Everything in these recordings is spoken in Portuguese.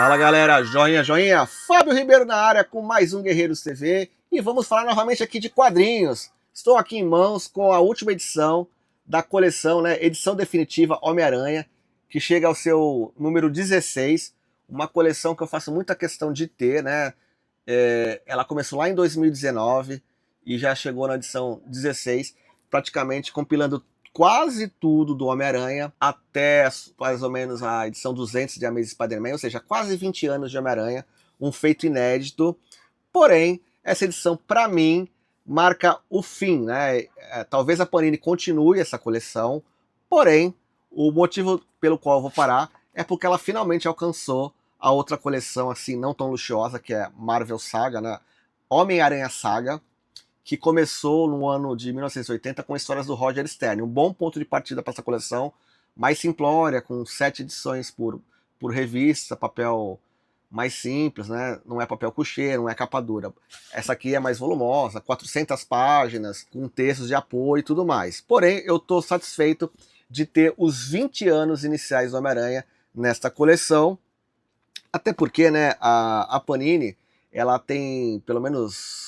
Fala galera, joinha, joinha, Fábio Ribeiro na área com mais um Guerreiros TV e vamos falar novamente aqui de quadrinhos. Estou aqui em mãos com a última edição da coleção, edição definitiva Homem-Aranha, que chega ao seu número 16, uma coleção que eu faço muita questão de ter, né? Ela começou lá em 2019 e já chegou na edição 16, praticamente compilando quase tudo do Homem-Aranha até mais ou menos a edição 200 de Amazing Spider-Man, ou seja, quase 20 anos de Homem-Aranha, um feito inédito. Porém, essa edição, para mim, marca o fim, né? Talvez a Panini continue essa coleção, porém, o motivo pelo qual eu vou parar é porque ela finalmente alcançou a outra coleção, assim, não tão luxuosa, que é Marvel Saga, né? Homem-Aranha Saga, que começou no ano de 1980 com histórias do Roger Stern. Um bom ponto de partida para essa coleção, mais simplória, com 7 edições por revista, papel mais simples, né? Não é papel couché, não é capa dura. Essa aqui é mais volumosa, 400 páginas, com textos de apoio e tudo mais. Porém, eu estou satisfeito de ter os 20 anos iniciais do Homem-Aranha nesta coleção, até porque, né, a Panini, ela tem pelo menos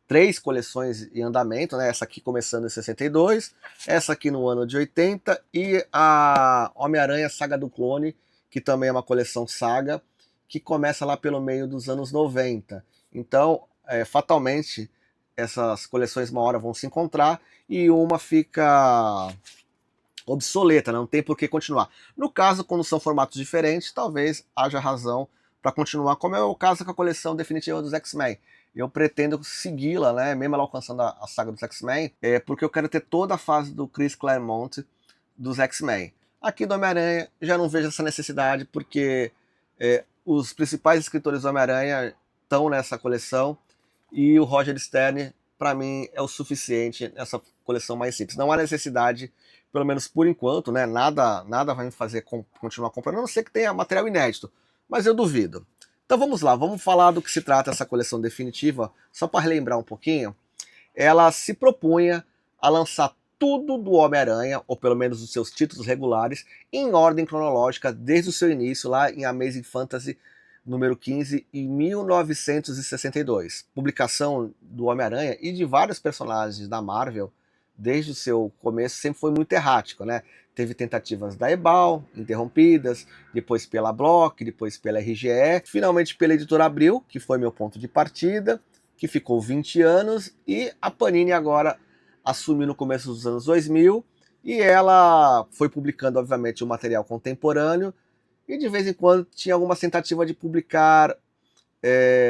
3 coleções em andamento, né? Essa aqui começando em 62, essa aqui no ano de 80 e a Homem-Aranha Saga do Clone, que também é uma coleção saga, que começa lá pelo meio dos anos 90. Então, fatalmente, essas coleções uma hora vão se encontrar e uma fica obsoleta, não tem por que continuar. No caso, quando são formatos diferentes, talvez haja razão para continuar, como é o caso com a coleção definitiva dos X-Men. Eu pretendo segui-la, né, mesmo ela alcançando a saga dos X-Men, porque eu quero ter toda a fase do Chris Claremont dos X-Men. Aqui do Homem-Aranha já não vejo essa necessidade, porque os principais escritores do Homem-Aranha estão nessa coleção e o Roger Stern, para mim, é o suficiente nessa coleção mais simples. Não há necessidade, pelo menos por enquanto, né? Nada vai me fazer continuar comprando, a não ser que tenha material inédito, mas eu duvido. Então vamos lá, vamos falar do que se trata essa coleção definitiva, só para relembrar um pouquinho. Ela se propunha a lançar tudo do Homem-Aranha, ou pelo menos os seus títulos regulares, em ordem cronológica, desde o seu início, lá em Amazing Fantasy número 15, em 1962. Publicação do Homem-Aranha e de vários personagens da Marvel, desde o seu começo, sempre foi muito errático, né? Teve tentativas da Ebal, interrompidas, depois pela Block, depois pela RGE, finalmente pela Editora Abril, que foi meu ponto de partida, que ficou 20 anos, e a Panini agora assumiu no começo dos anos 2000, e ela foi publicando, obviamente, o material contemporâneo, e de vez em quando tinha alguma tentativa de publicar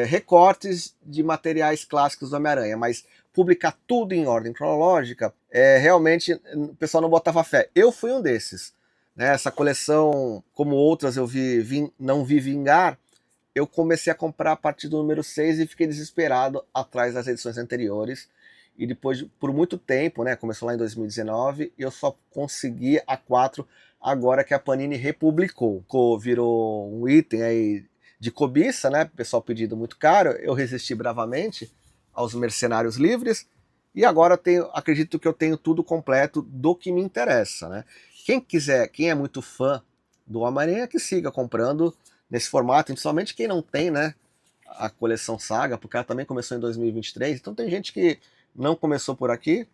recortes de materiais clássicos do Homem-Aranha, mas publicar tudo em ordem cronológica, realmente o pessoal não botava fé. Eu fui um desses. Né? Essa coleção, como outras eu não vi vingar, eu comecei a comprar a partir do número 6 e fiquei desesperado atrás das edições anteriores. E depois, por muito tempo, né, começou lá em 2019, eu só consegui a 4 agora que a Panini republicou. Virou um item aí de cobiça, né? Pessoal pedindo muito caro, eu resisti bravamente aos mercenários livres, e agora acredito que eu tenho tudo completo do que me interessa, né? Quem quiser, quem é muito fã do Homem-Aranha, que siga comprando nesse formato, principalmente quem não tem, né, a coleção Saga, porque ela também começou em 2023, então tem gente que não começou por aqui,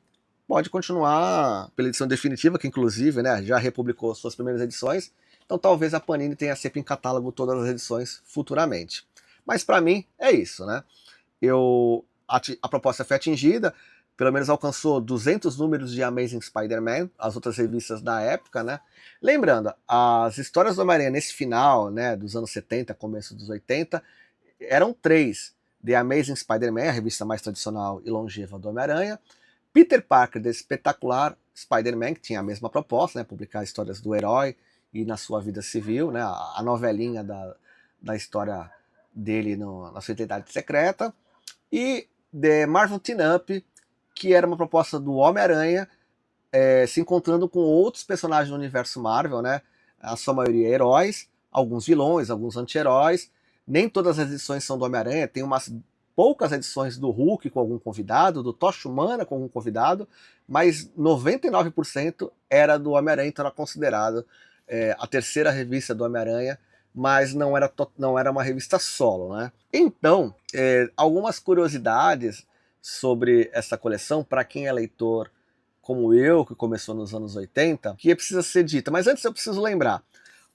pode continuar pela edição definitiva, que inclusive, né, já republicou suas primeiras edições, então talvez a Panini tenha sempre em catálogo todas as edições futuramente. Mas para mim é isso, né? A proposta foi atingida, pelo menos alcançou 200 números de Amazing Spider-Man, as outras revistas da época, né? Lembrando, as histórias do Homem-Aranha nesse final, né, dos anos 70, começo dos 80, eram 3. The Amazing Spider-Man, a revista mais tradicional e longeva do Homem-Aranha, Peter Parker, The Espetacular Spider-Man, que tinha a mesma proposta, né, publicar histórias do herói e na sua vida civil, né, a novelinha da história dele na sua identidade secreta, e The Marvel Team Up, que era uma proposta do Homem-Aranha se encontrando com outros personagens do universo Marvel, né, a sua maioria heróis, alguns vilões, alguns anti-heróis. Nem todas as edições são do Homem-Aranha, tem umas poucas edições do Hulk com algum convidado, do Tocha Humana com algum convidado, mas 99% era do Homem-Aranha, então era considerado a terceira revista do Homem-Aranha mas não era uma revista solo, né? Então, algumas curiosidades sobre essa coleção, para quem é leitor como eu, que começou nos anos 80, que precisa ser dita. Mas antes eu preciso lembrar,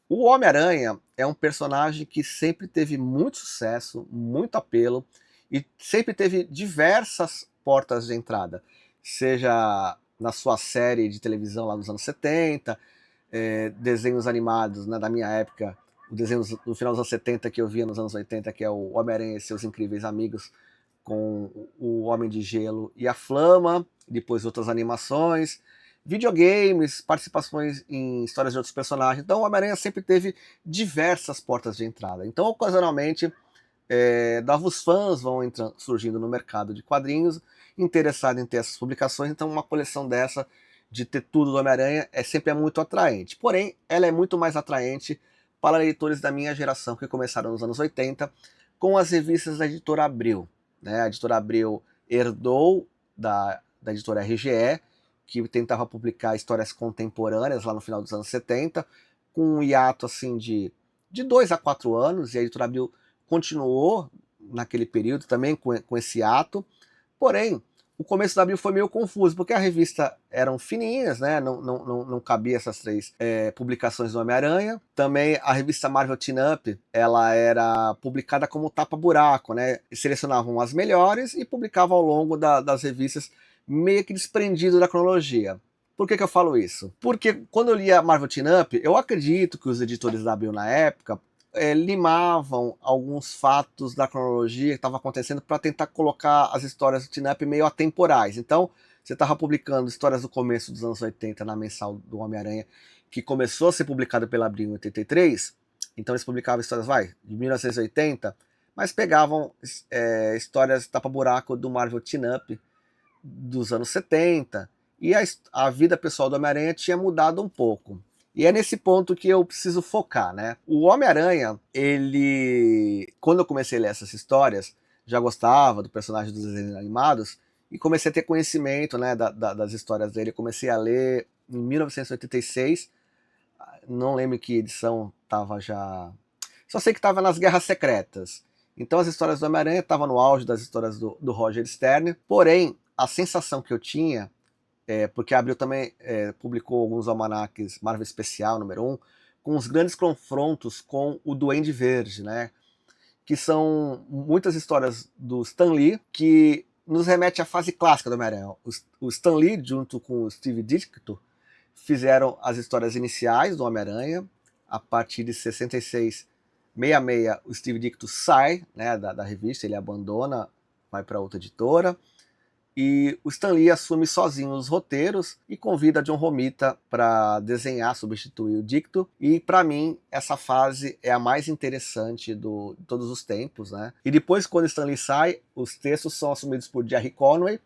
o Homem-Aranha é um personagem que sempre teve muito sucesso, muito apelo, e sempre teve diversas portas de entrada, seja na sua série de televisão lá nos anos 70, desenhos animados, né, da minha época, o desenho do final dos anos 70 que eu via nos anos 80, que é o Homem-Aranha e seus incríveis amigos, com o Homem de Gelo e a Flama, depois outras animações, videogames, participações em histórias de outros personagens. Então o Homem-Aranha sempre teve diversas portas de entrada. Então, ocasionalmente, novos fãs vão surgindo no mercado de quadrinhos, interessados em ter essas publicações. Então uma coleção dessa, de ter tudo do Homem-Aranha, sempre é muito atraente. Porém, ela é muito mais atraente para leitores da minha geração, que começaram nos anos 80, com as revistas da editora Abril. Né? A editora Abril herdou da editora RGE, que tentava publicar histórias contemporâneas lá no final dos anos 70, com um hiato assim de 2 a 4 anos, e a editora Abril continuou naquele período também com esse ato. Porém, o começo da Abril foi meio confuso, porque a revista eram fininhas, né? Não cabia essas 3 publicações do Homem-Aranha. Também a revista Marvel Teen Up, ela era publicada como tapa-buraco, né? Selecionavam as melhores e publicavam ao longo das revistas, meio que desprendido da cronologia. Por que eu falo isso? Porque quando eu lia Marvel Teen Up, eu acredito que os editores da Abril na época limavam alguns fatos da cronologia que estava acontecendo para tentar colocar as histórias do Teen Up meio atemporais. Então, você estava publicando histórias do começo dos anos 80 na mensal do Homem-Aranha, que começou a ser publicada pela Abril em 83. Então eles publicavam histórias, de 1980, mas pegavam histórias tapa-buraco do Marvel Teen Up dos anos 70. E a vida pessoal do Homem-Aranha tinha mudado um pouco. E é nesse ponto que eu preciso focar, né? O Homem-Aranha, quando eu comecei a ler essas histórias, já gostava do personagem dos desenhos animados e comecei a ter conhecimento, né, das histórias dele. Eu comecei a ler em 1986, não lembro que edição estava já... Só sei que estava nas Guerras Secretas. Então as histórias do Homem-Aranha estavam no auge das histórias do Roger Stern, porém, a sensação que eu tinha, porque a Abril também publicou alguns almanaques Marvel Especial, número 1, com os grandes confrontos com o Duende Verde, né? Que são muitas histórias do Stan Lee, que nos remete à fase clássica do Homem-Aranha. O Stan Lee, junto com o Steve Ditko, fizeram as histórias iniciais do Homem-Aranha. A partir de 66, 66, o Steve Ditko sai, né, da revista, ele abandona, vai para outra editora. E o Stan Lee assume sozinho os roteiros e convida John Romita para desenhar, substituir o Ditko. E para mim, essa fase é a mais interessante de todos os tempos, né? E depois, quando Stan Lee sai, os textos são assumidos por Gerry Conway,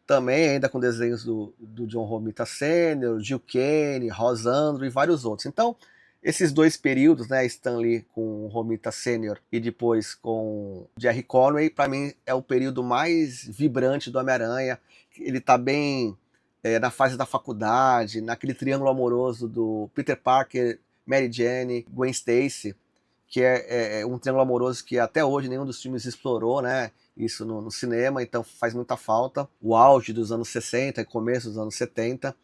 também ainda com desenhos do John Romita Sr., Gil Kane, Rosandro e vários outros. Então, esses 2 períodos, né, Stan Lee com Romita Sr. e depois com Gerry Conway, para mim é o período mais vibrante do Homem-Aranha. Ele está bem na fase da faculdade, naquele triângulo amoroso do Peter Parker, Mary Jane, Gwen Stacy, que é um triângulo amoroso que até hoje nenhum dos filmes explorou, né? Isso no cinema, então faz muita falta. O auge dos anos 60 e começo dos anos 70.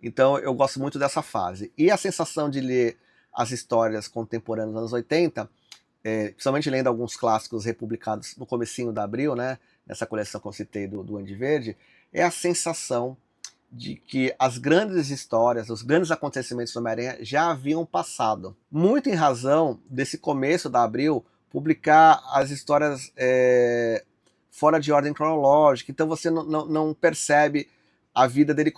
Então eu gosto muito dessa fase. E a sensação de ler as histórias contemporâneas dos anos 80, principalmente lendo alguns clássicos republicados no comecinho da Abril, né, nessa coleção que eu citei do Duende Verde, é a sensação de que as grandes histórias, os grandes acontecimentos do Homem-Aranha já haviam passado. Muito em razão desse começo da Abril publicar as histórias fora de ordem cronológica, então você não percebe a vida dele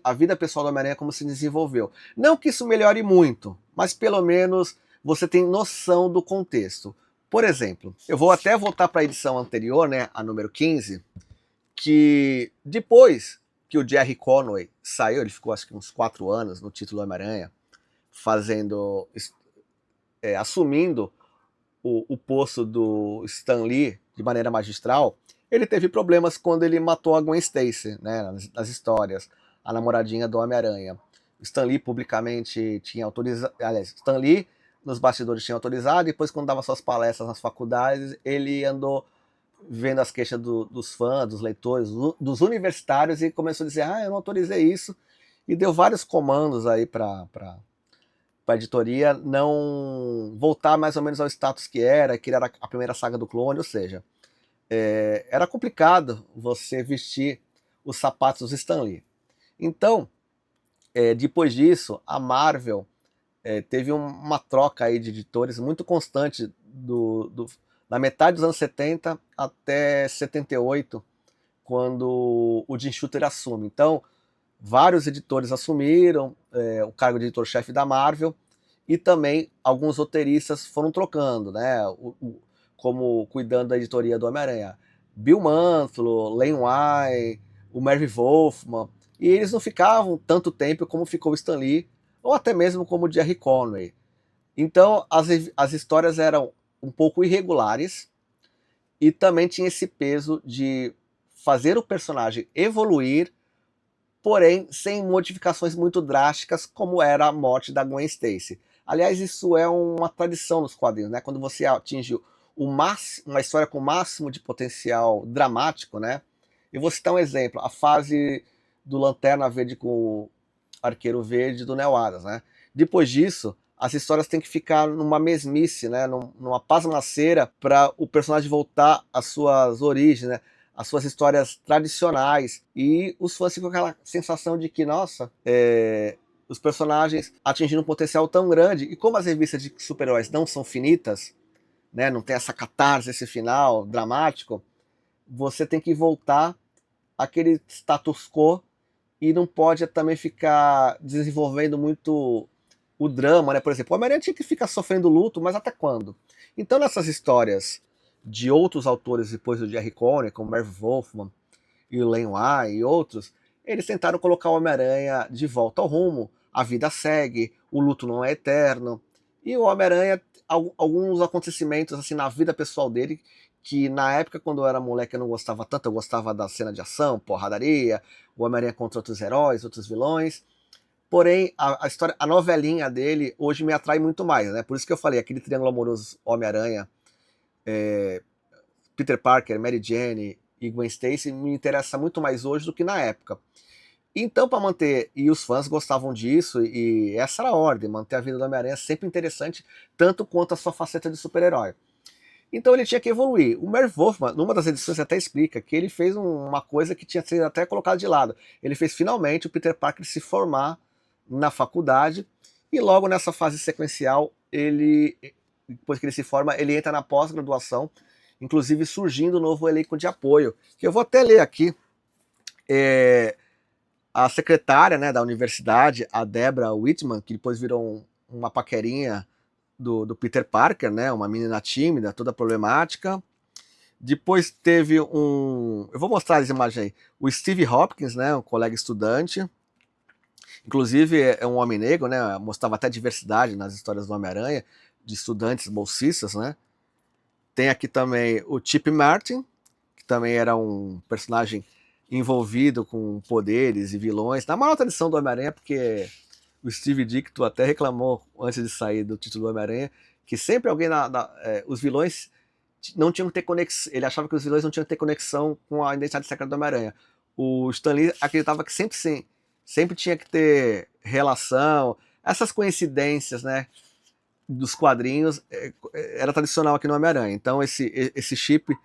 a vida pessoal do Homem-Aranha como se desenvolveu. Não que isso melhore muito, mas pelo menos você tem noção do contexto. Por exemplo, eu vou até voltar para a edição anterior, né, a número 15, que depois que o Gerry Conway saiu, ele ficou acho que uns 4 anos no título Homem-Aranha, assumindo o posto do Stan Lee de maneira magistral. Ele teve problemas quando ele matou a Gwen Stacy, né, nas histórias, a namoradinha do Homem-Aranha. Stan Lee publicamente tinha autorizado... Aliás, Stan Lee nos bastidores tinha autorizado, depois quando dava suas palestras nas faculdades, ele andou vendo as queixas dos fãs, dos leitores, dos universitários e começou a dizer, eu não autorizei isso, e deu vários comandos aí para a editoria não voltar mais ou menos ao status que era a primeira saga do Clone, ou seja, era complicado você vestir os sapatos do Stan Lee. Então, depois disso, a Marvel teve uma troca aí de editores muito constante da metade dos anos 70 até 78, quando o Jim Shooter assume. Então, vários editores assumiram o cargo de editor-chefe da Marvel, e também alguns roteiristas foram trocando, né? Como cuidando da editoria do Homem-Aranha. Bill Mantlo, Len Wein, o Merv Wolfman, e eles não ficavam tanto tempo como ficou o Stan Lee, ou até mesmo como o Gerry Conway. Então as histórias eram um pouco irregulares, e também tinha esse peso de fazer o personagem evoluir, porém sem modificações muito drásticas, como era a morte da Gwen Stacy. Aliás, isso é uma tradição nos quadrinhos, né? Quando você atinge uma história com o máximo de potencial dramático, né? Eu vou citar um exemplo, a fase do Lanterna Verde com o Arqueiro Verde do Neil Adams, né? Depois disso, as histórias têm que ficar numa mesmice, né? Numa pasmaceira, para o personagem voltar às suas origens, né? As suas histórias tradicionais, e os fãs ficam com aquela sensação de que, nossa, os personagens atingiram um potencial tão grande, e como as revistas de super-heróis não são finitas, né, não tem essa catarse, esse final dramático, você tem que voltar àquele status quo, e não pode também ficar desenvolvendo muito o drama, né? Por exemplo, o Homem-Aranha tinha que ficar sofrendo luto, mas até quando? Então, nessas histórias de outros autores depois do Gerry Conway, como Merv Wolfman e o Len Wein e outros, eles tentaram colocar o Homem-Aranha de volta ao rumo, a vida segue, o luto não é eterno, e o Homem-Aranha, alguns acontecimentos assim na vida pessoal dele, que na época, quando eu era moleque, eu não gostava tanto, eu gostava da cena de ação, porradaria, o Homem-Aranha contra outros heróis, outros vilões, porém, a história, a novelinha dele hoje me atrai muito mais, né? Por isso que eu falei, aquele triângulo amoroso Homem-Aranha, Peter Parker, Mary Jane e Gwen Stacy me interessa muito mais hoje do que na época. Então, para manter, e os fãs gostavam disso, e essa era a ordem, manter a vida do Homem-Aranha sempre interessante, tanto quanto a sua faceta de super-herói. Então ele tinha que evoluir. O Merv Wolfman, numa das edições, até explica que ele fez uma coisa que tinha sido até colocada de lado. Ele fez finalmente o Peter Parker se formar na faculdade, e logo nessa fase sequencial, depois que ele se forma, ele entra na pós-graduação, inclusive surgindo um novo elenco de apoio, que eu vou até ler aqui. A secretária, né, da universidade, a Deborah Whitman, que depois virou uma paquerinha do Peter Parker, né, uma menina tímida, toda problemática. Depois teve eu vou mostrar as imagens aí, o Steve Hopkins, né, um colega estudante, inclusive é um homem negro, né, mostrava até diversidade nas histórias do Homem-Aranha, de estudantes bolsistas, né. Tem aqui também o Chip Martin, que também era um personagem envolvido com poderes e vilões, na maior tradição do Homem-Aranha, porque o Steve Ditko até reclamou antes de sair do título do Homem-Aranha, que sempre alguém os vilões não tinham que ter conexão, ele achava que os vilões não tinham que ter conexão com a identidade secreta do Homem-Aranha. O Stan Lee acreditava que sempre sim, sempre tinha que ter relação, essas coincidências, né, dos quadrinhos, era tradicional aqui no Homem-Aranha. Então esse chip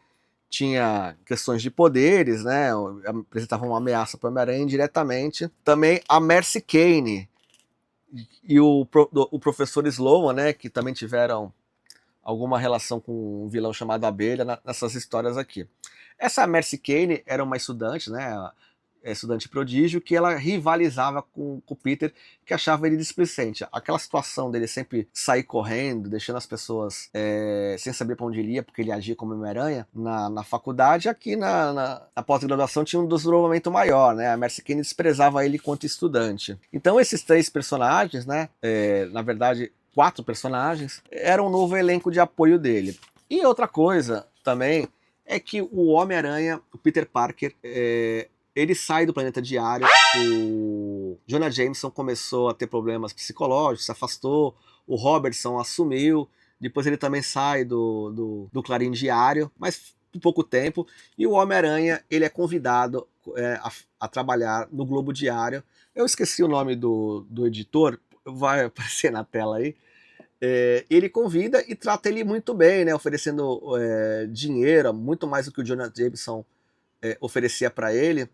tinha questões de poderes, né, apresentava uma ameaça para o Homem-Aranha indiretamente. Também a Mercy Kane e o professor Sloan, né, que também tiveram alguma relação com um vilão chamado Abelha nessas histórias aqui. Essa Mercy Kane era uma estudante, né, estudante prodígio, que ela rivalizava com o Peter, que achava ele displicente. Aquela situação dele sempre sair correndo, deixando as pessoas sem saber para onde ele ia, porque ele agia como Homem-Aranha na faculdade. Aqui na pós-graduação tinha um desdobramento maior, né? A Mercy Kane desprezava ele quanto estudante. Então esses três personagens, né, na verdade 4 personagens, eram um novo elenco de apoio dele. E outra coisa também é que o Homem-Aranha, o Peter Parker, ele sai do planeta diário, o Jonah Jameson começou a ter problemas psicológicos, se afastou, o Robertson assumiu, depois ele também sai do Clarim Diário, mas por pouco tempo, e o Homem-Aranha ele é convidado a trabalhar no Globo Diário. Eu esqueci o nome do editor, vai aparecer na tela aí. Ele convida e trata ele muito bem, né, oferecendo dinheiro, muito mais do que o Jonah Jameson oferecia para ele.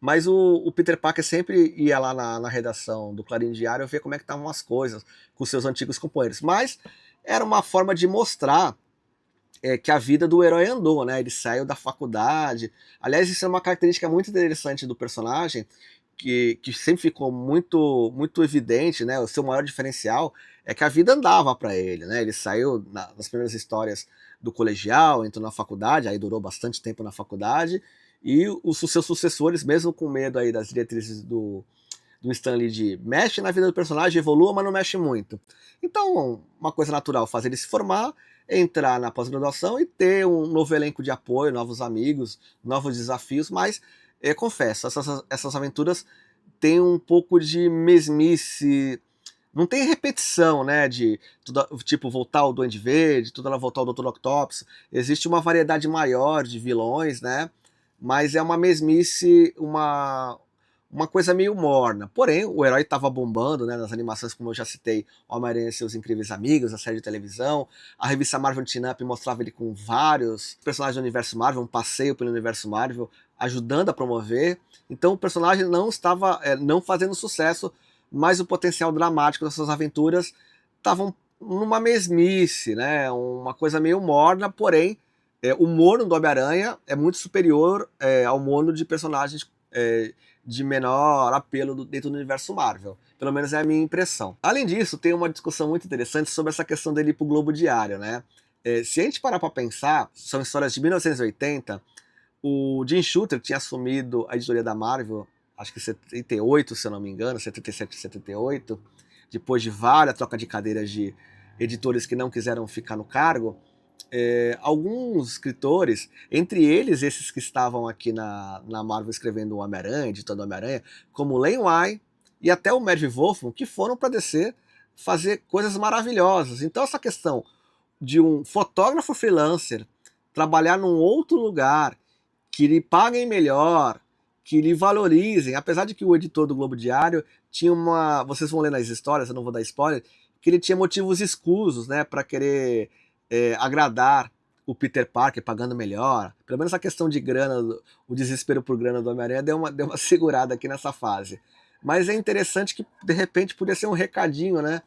Mas o Peter Parker sempre ia lá na redação do Clarim Diário ver como é que estavam as coisas com seus antigos companheiros. Mas era uma forma de mostrar que a vida do herói andou, né? Ele saiu da faculdade. Aliás, isso é uma característica muito interessante do personagem, que sempre ficou muito evidente, né? O seu maior diferencial é que a vida andava para ele, né? Ele saiu nas primeiras histórias do colegial, entrou na faculdade, aí durou bastante tempo na faculdade, e os seus sucessores, mesmo com medo aí das diretrizes do Stan Lee de mexe na vida do personagem, evolua, mas não mexe muito. Então, uma coisa natural, fazer ele se formar, entrar na pós-graduação e ter um novo elenco de apoio, novos amigos, novos desafios, mas confesso, essas aventuras têm um pouco de mesmice, não tem repetição, né, de tipo voltar o Duende Verde, tudo ela voltar o Dr. Octopus, existe uma variedade maior de vilões, né, mas é uma mesmice, uma coisa meio morna. Porém, o herói estava bombando, né, nas animações, como eu já citei, Homem-Aranha e seus Incríveis Amigos, a série de televisão. A revista Marvel Teen Up mostrava ele com vários personagens do universo Marvel, um passeio pelo universo Marvel, ajudando a promover. Então o personagem não estava não fazendo sucesso, mas o potencial dramático dessas aventuras estavam numa mesmice, né, uma coisa meio morna, porém o mono do Homem-Aranha é muito superior ao mono de personagens de menor apelo dentro do universo Marvel. Pelo menos é a minha impressão. Além disso, tem uma discussão muito interessante sobre essa questão dele ir pro Globo Diário, né? Se a gente parar para pensar, são histórias de 1980, o Jim Shooter tinha assumido a editoria da Marvel, acho que em 78, se eu não me engano, 77, 78, depois de várias trocas de cadeiras de editores que não quiseram ficar no cargo. Alguns escritores, entre eles esses que estavam aqui na Marvel escrevendo o Homem-Aranha, editando o Homem-Aranha, como o Len Wein e até o Merv Wolfman, que foram para DC fazer coisas maravilhosas. Então essa questão de um fotógrafo freelancer trabalhar num outro lugar, que lhe paguem melhor, que lhe valorizem, apesar de que o editor do Globo Diário tinha vocês vão ler nas histórias, eu não vou dar spoiler, que ele tinha motivos escusos, né, para querer agradar o Peter Parker pagando melhor. Pelo menos a questão de grana, o desespero por grana do Homem-Aranha deu uma segurada aqui nessa fase. Mas é interessante que, de repente, podia ser um recadinho, né?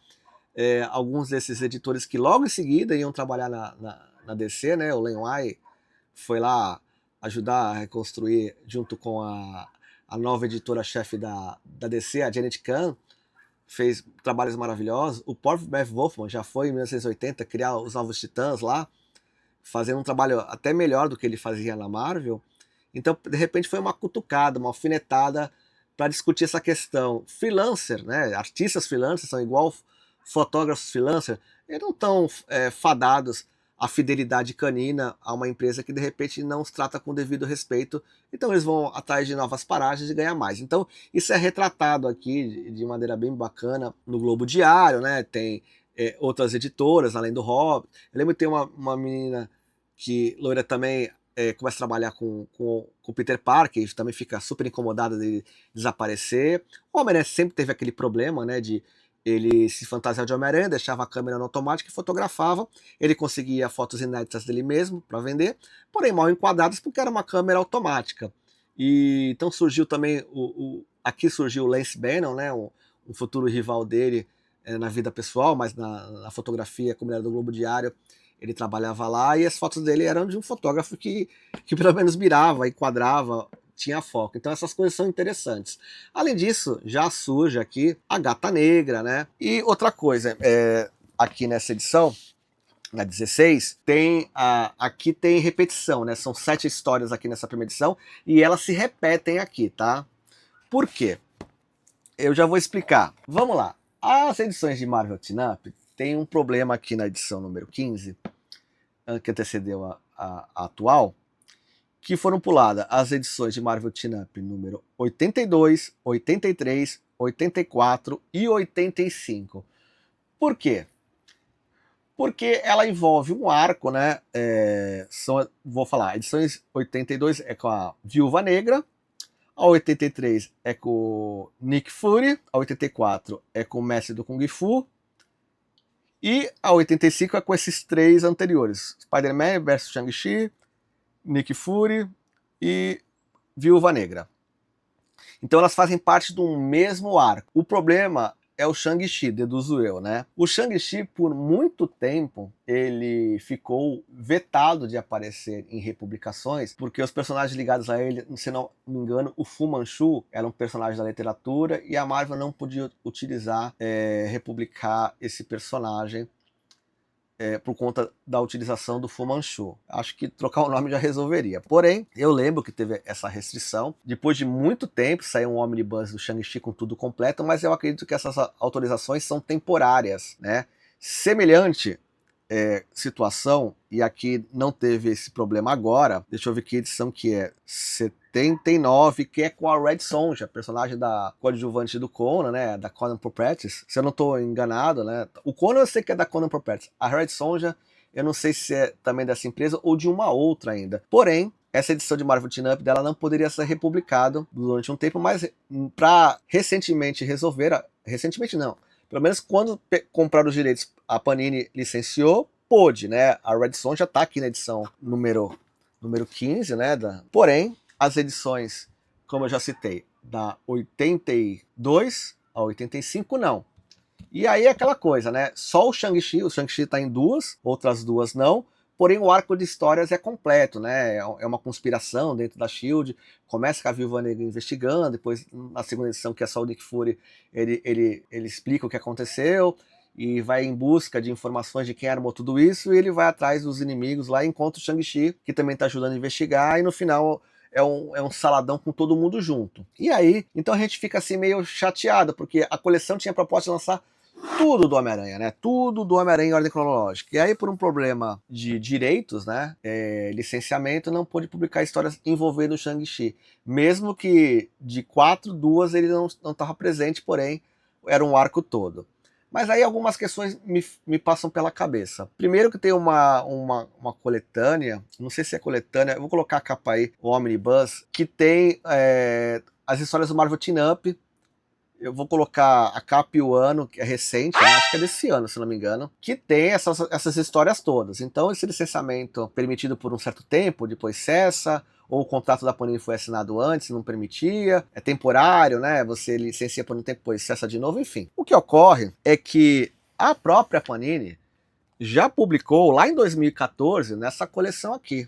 Alguns desses editores que logo em seguida iam trabalhar na DC, né? O Len Wein foi lá ajudar a reconstruir, junto com a nova editora-chefe da DC, a Janet Kahn, fez trabalhos maravilhosos. O próprio Merv Wolfman já foi em 1980 criar os Novos Titãs lá, fazendo um trabalho até melhor do que ele fazia na Marvel. Então, de repente, foi uma cutucada, uma alfinetada para discutir essa questão. Freelancer, né? Artistas freelancers são igual fotógrafos freelancers, eles não estão fadados à fidelidade canina a uma empresa que de repente não os trata com devido respeito, então eles vão atrás de novas paragens e ganhar mais. Então isso é retratado aqui de maneira bem bacana no Globo Diário, né? Tem outras editoras além do Rob. Eu lembro que tem uma menina que loira também começa a trabalhar com o Peter Parker, e também fica super incomodada de desaparecer. O Homem-Aranha sempre teve aquele problema, né, de ele se fantasiava de Homem-Aranha, deixava a câmera no automático e fotografava. Ele conseguia fotos inéditas dele mesmo para vender, porém mal enquadradas porque era uma câmera automática. E então surgiu também aqui surgiu o Lance Bannon, né, um futuro rival dele na vida pessoal, mas na fotografia, como ele era do Globo Diário, ele trabalhava lá e as fotos dele eram de um fotógrafo que pelo menos mirava, enquadrava, tinha foco. Então essas coisas são interessantes. Além disso, já surge aqui a Gata Negra, né? E outra coisa, aqui nessa edição, na 16, aqui tem repetição, né? São 7 histórias aqui nessa primeira edição e elas se repetem aqui, tá? Por quê? Eu já vou explicar. Vamos lá. As edições de Marvel Teen Up tem um problema aqui na edição número 15, que antecedeu a atual, que foram puladas as edições de Marvel Teen Up número 82, 83, 84 e 85. Por quê? porque ela envolve um arco, né? Vou falar, edições 82 é com a Viúva Negra, a 83 é com o Nick Fury, a 84 é com o Mestre do Kung Fu, e a 85 é com esses três anteriores: Spider-Man vs Shang-Chi, Nick Fury e Viúva Negra. Então elas fazem parte do mesmo arco. O problema é o Shang-Chi, deduzo eu, né? O Shang-Chi, por muito tempo, ele ficou vetado de aparecer em republicações, porque os personagens ligados a ele, se não me engano, o Fu Manchu era um personagem da literatura e a Marvel não podia utilizar, republicar esse personagem por conta da utilização do Fu Manchu. Acho que trocar o nome já resolveria. Porém, eu lembro que teve essa restrição. Depois de muito tempo, saiu um omnibus do Shang-Chi com tudo completo, mas eu acredito que essas autorizações são temporárias, né? Semelhante situação, e aqui não teve esse problema agora, deixa eu ver que edição que é, 79, que é com a Red Sonja, personagem da coadjuvante do Conan, né, da Conan Properties, se eu não estou enganado, né, o Conan eu sei que é da Conan Properties, a Red Sonja eu não sei se é também dessa empresa ou de uma outra ainda, porém, essa edição de Marvel Team Up dela não poderia ser republicada durante um tempo, mas para recentemente resolver, recentemente não, pelo menos quando compraram os direitos, a Panini licenciou, pôde, né? A Red Son já está aqui na edição número 15, né? Porém, as edições, como eu já citei, da 82 a 85, não. E aí é aquela coisa, né? Só o Shang-Chi está em duas, outras duas não. Porém, o arco de histórias é completo, né? É uma conspiração dentro da SHIELD. Começa com a Viúva Negra investigando, depois, na segunda edição, que é só o Nick Fury, ele explica o que aconteceu e vai em busca de informações de quem armou tudo isso, e ele vai atrás dos inimigos lá e encontra o Shang-Chi, que também está ajudando a investigar, e no final é um saladão com todo mundo junto. E aí, então a gente fica assim meio chateado, porque a coleção tinha a proposta de lançar tudo do Homem-Aranha, né? Tudo do Homem-Aranha em ordem cronológica. E aí, por um problema de direitos, né? Licenciamento, não pôde publicar histórias envolvendo o Shang-Chi. Mesmo que de 4, 2 ele não estava presente, porém, era um arco todo. Mas aí algumas questões me passam pela cabeça. Primeiro que tem uma coletânea, não sei se é coletânea, eu vou colocar a capa aí, o Omnibus, que tem as histórias do Marvel Team Up. Eu vou colocar a capa e o ano, que é recente, né? Acho que é desse ano, se não me engano, que tem essas histórias todas. Então, esse licenciamento permitido por um certo tempo, depois cessa, ou o contrato da Panini foi assinado antes, não permitia, é temporário, né? Você licencia por um tempo, depois cessa de novo, enfim. O que ocorre é que a própria Panini já publicou lá em 2014 nessa coleção aqui,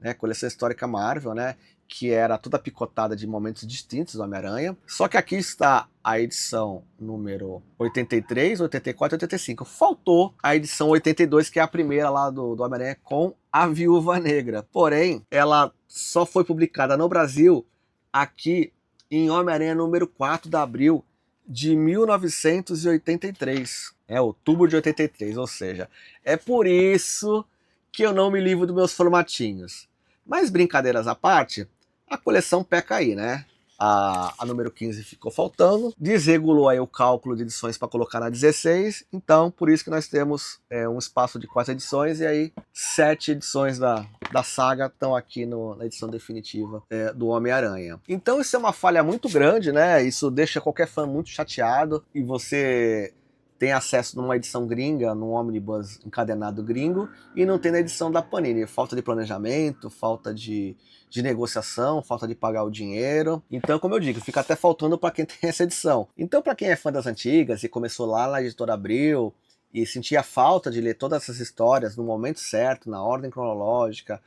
né? Coleção Histórica Marvel, né? Que era toda picotada de momentos distintos do Homem-Aranha. Só que aqui está a edição número 83, 84 e 85. Faltou a edição 82, que é a primeira lá do Homem-Aranha com a Viúva Negra. Porém, ela só foi publicada no Brasil aqui em Homem-Aranha número 4 de abril de 1983. É outubro de 83, ou seja, é por isso que eu não me livro dos meus formatinhos. Mas brincadeiras à parte, a coleção peca aí, né? A número 15 ficou faltando, desregulou aí o cálculo de edições para colocar na 16, então por isso que nós temos um espaço de 4 edições, e aí 7 edições da saga estão aqui na edição definitiva do Homem-Aranha. Então isso é uma falha muito grande, né? Isso deixa qualquer fã muito chateado, e você tem acesso numa edição gringa, num Omnibus encadenado gringo, e não tem na edição da Panini. Falta de planejamento, falta de negociação, falta de pagar o dinheiro. Então, como eu digo, fica até faltando para quem tem essa edição. Então, para quem é fã das antigas e começou lá na Editora Abril e sentia falta de ler todas essas histórias no momento certo, na ordem cronológica,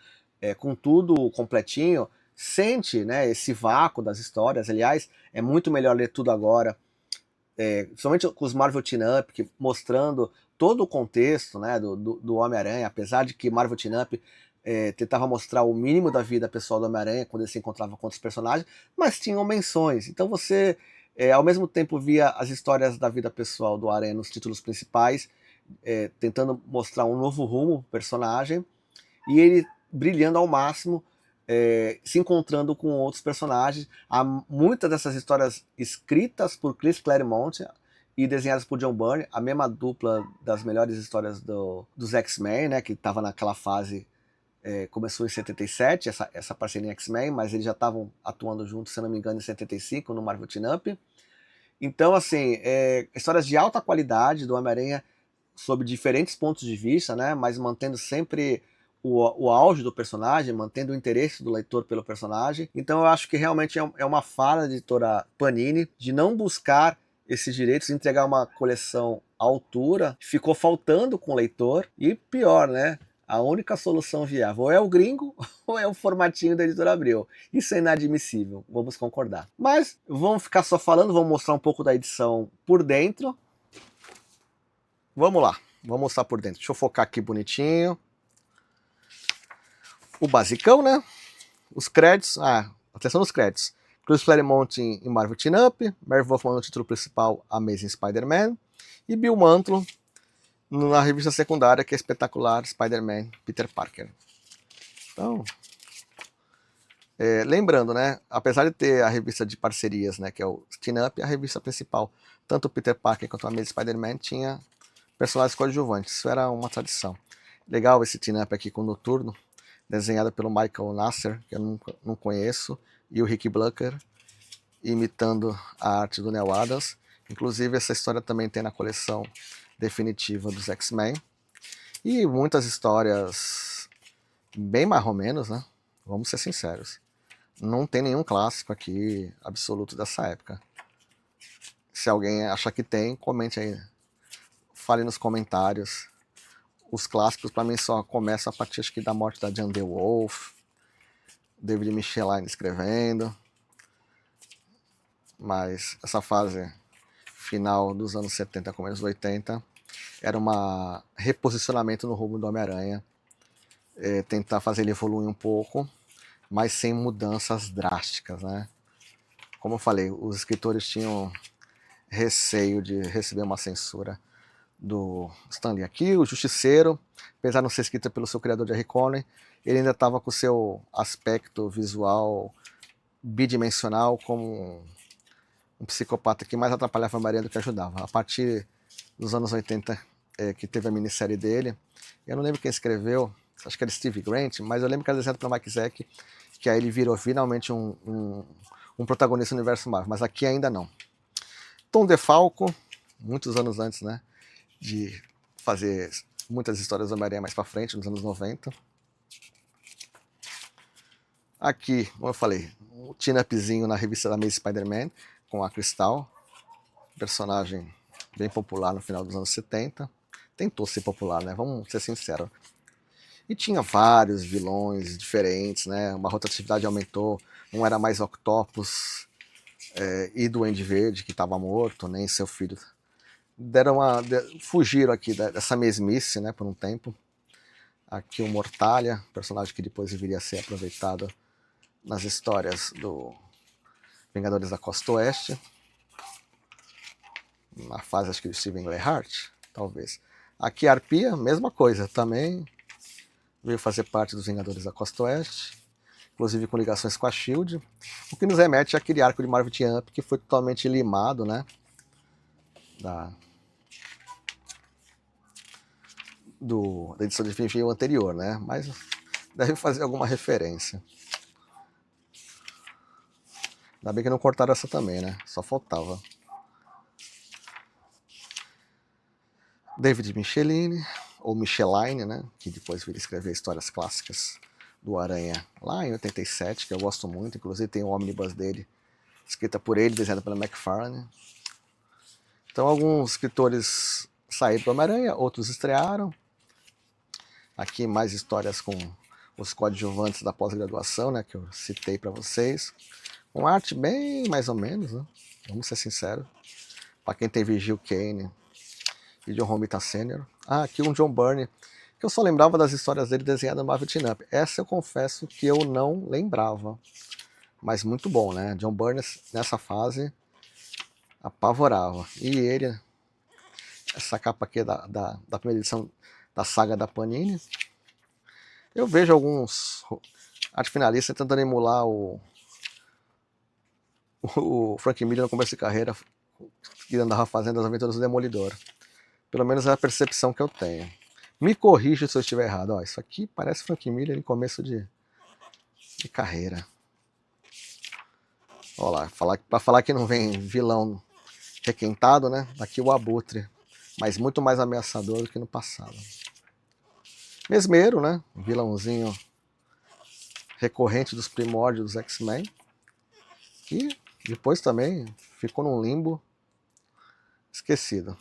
com tudo completinho, sente, né, esse vácuo das histórias. Aliás, é muito melhor ler tudo agora, principalmente com os Marvel Team Up, mostrando todo o contexto, né, do Homem-Aranha, apesar de que Marvel Team Up tentava mostrar o mínimo da vida pessoal do Homem-Aranha quando ele se encontrava com outros personagens, mas tinham menções. Então você, ao mesmo tempo, via as histórias da vida pessoal do Aranha nos títulos principais, tentando mostrar um novo rumo pro personagem, e ele brilhando ao máximo, se encontrando com outros personagens. Há muitas dessas histórias escritas por Chris Claremont, e desenhadas por John Byrne, a mesma dupla das melhores histórias dos X-Men, né, que estava naquela fase, começou em 77, essa parceria em X-Men, mas eles já estavam atuando juntos, se não me engano, em 75, no Marvel Team Up. Então, assim, histórias de alta qualidade do Homem-Aranha, sob diferentes pontos de vista, né, mas mantendo sempre o auge do personagem, mantendo o interesse do leitor pelo personagem. Então eu acho que realmente é uma falha da editora Panini de não buscar esses direitos, entregar uma coleção à altura, ficou faltando com o leitor, e pior, né? A única solução viável ou é o gringo ou é o formatinho da editora Abril. Isso é inadmissível, vamos concordar. Mas vamos ficar só falando, vamos mostrar um pouco da edição por dentro. Vamos lá, vamos mostrar por dentro. Deixa eu focar aqui bonitinho. O basicão, né? Os créditos. Atenção nos créditos. Chris Claremont em Marvel Team Up, Mary Wolfman no título principal, Amazing Spider-Man, e Bill Mantlo na revista secundária, que é Espetacular Spider-Man Peter Parker. Então, lembrando, né? Apesar de ter a revista de parcerias, né, que é o Team Up, a revista principal, tanto o Peter Parker quanto a Amazing Spider-Man tinha personagens coadjuvantes. Isso era uma tradição. Legal esse Team Up aqui com o Noturno, desenhada pelo Michael Nasser, que eu não conheço, e o Rick Blucker, imitando a arte do Neil Adams. Inclusive, essa história também tem na coleção definitiva dos X-Men. E muitas histórias bem mais ou menos, né? Vamos ser sinceros. Não tem nenhum clássico aqui absoluto dessa época. Se alguém achar que tem, comente aí. Fale nos comentários. Os clássicos, para mim, só começam a partir, acho que, da morte da Jean DeWolf, David Michelin escrevendo. Mas essa fase final dos anos 70 com anos 80 era um reposicionamento no rumo do Homem-Aranha, tentar fazer ele evoluir um pouco, mas sem mudanças drásticas, né? Como eu falei, os escritores tinham receio de receber uma censura do Stan Lee. Aqui, o Justiceiro, apesar de não ser escrito pelo seu criador Jerry Conway, ele ainda estava com o seu aspecto visual bidimensional, como um psicopata que mais atrapalhava a Maria do que ajudava. A partir dos anos 80, que teve a minissérie dele, eu não lembro quem escreveu, acho que era Steve Grant, mas eu lembro que era desenhado pelo Mike Zeck, que aí ele virou finalmente um protagonista do universo Marvel, mas aqui ainda não. Tom DeFalco, muitos anos antes, né, de fazer muitas histórias do Homem-Aranha mais pra frente, nos anos 90. Aqui, como eu falei, o Teen-Upzinho na revista da Amazing Spider-Man, com a Crystal, personagem bem popular no final dos anos 70. Tentou ser popular, né? Vamos ser sinceros. E tinha vários vilões diferentes, né? Uma rotatividade aumentou, não era mais Octopus e Duende Verde, que estava morto, nem seu filho. Fugiram aqui dessa mesmice, né, por um tempo. Aqui o Mortalha, personagem que depois viria a ser aproveitado nas histórias do Vingadores da Costa Oeste. Na fase, acho que do Steven Greyhart, talvez. Aqui a Arpia, mesma coisa, também veio fazer parte dos Vingadores da Costa Oeste, inclusive com ligações com a SHIELD, o que nos remete àquele arco de Marvel Team Up que foi totalmente limado, né, da edição definitiva anterior, né, mas deve fazer alguma referência. Ainda bem que não cortaram essa também, né, só faltava. David Michelin, ou Micheline, né, que depois viria escrever histórias clássicas do Aranha lá em 87, que eu gosto muito, inclusive tem o Omnibus dele, escrita por ele, desenhada pela McFarlane. Então alguns escritores saíram do Homem-Aranha, outros estrearam. Aqui mais histórias com os coadjuvantes da pós-graduação, né, que eu citei para vocês. Com arte bem mais ou menos, né, vamos ser sinceros. Para quem tem Virgil Kane e John Romita Sr. Aqui um John Byrne, que eu só lembrava das histórias dele desenhadas no Marvel Team Up. Essa eu confesso que eu não lembrava. Mas muito bom, né? John Byrne nessa fase apavorava. E ele, essa capa aqui da primeira edição da saga da Panini. Eu vejo alguns arte finalistas tentando emular o Frank Miller no começo de carreira, que andava fazendo as aventuras do Demolidor. Pelo menos é a percepção que eu tenho. Me corrija se eu estiver errado. Ó, isso aqui parece Frank Miller em começo de carreira. Olha lá, para falar que não vem vilão requentado, né? Aqui o Abutre, mas muito mais ameaçador do que no passado. Mesmeiro, né? Vilãozinho recorrente dos primórdios dos X-Men, que depois também ficou num limbo esquecido.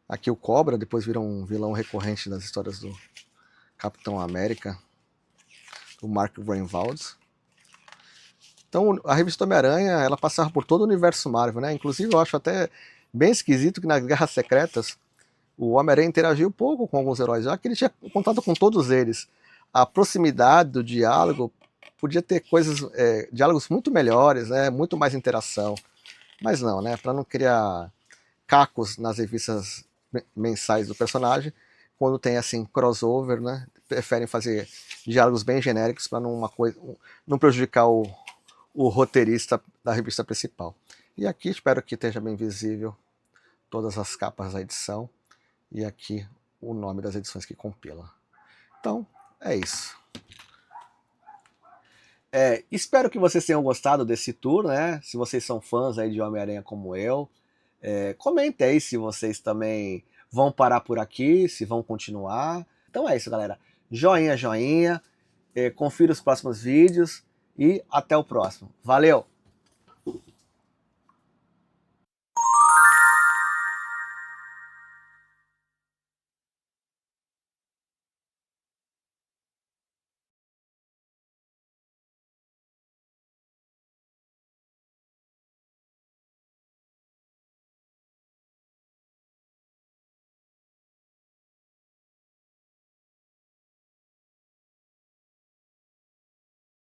Aqui o Cobra, depois vira um vilão recorrente das histórias do Capitão América, do Mark Greenwald. Então a revista Homem-Aranha, ela passava por todo o universo Marvel, né? Inclusive eu acho até bem esquisito que nas Guerras Secretas o Homem-Aranha interagiu pouco com alguns heróis, já que ele tinha contato com todos eles. A proximidade do diálogo podia ter diálogos muito melhores, né? Muito mais interação. Mas não, né? Para não criar cacos nas revistas mensais do personagem, quando tem assim crossover, né? Preferem fazer diálogos bem genéricos para não prejudicar o roteirista da revista principal. E aqui espero que esteja bem visível todas as capas da edição e aqui o nome das edições que compila. Então, é isso. Espero que vocês tenham gostado desse tour, né? Se vocês são fãs aí de Homem-Aranha como eu, comentem aí se vocês também vão parar por aqui, se vão continuar. Então é isso, galera. Joinha, joinha. Confira os próximos vídeos e até o próximo. Valeu!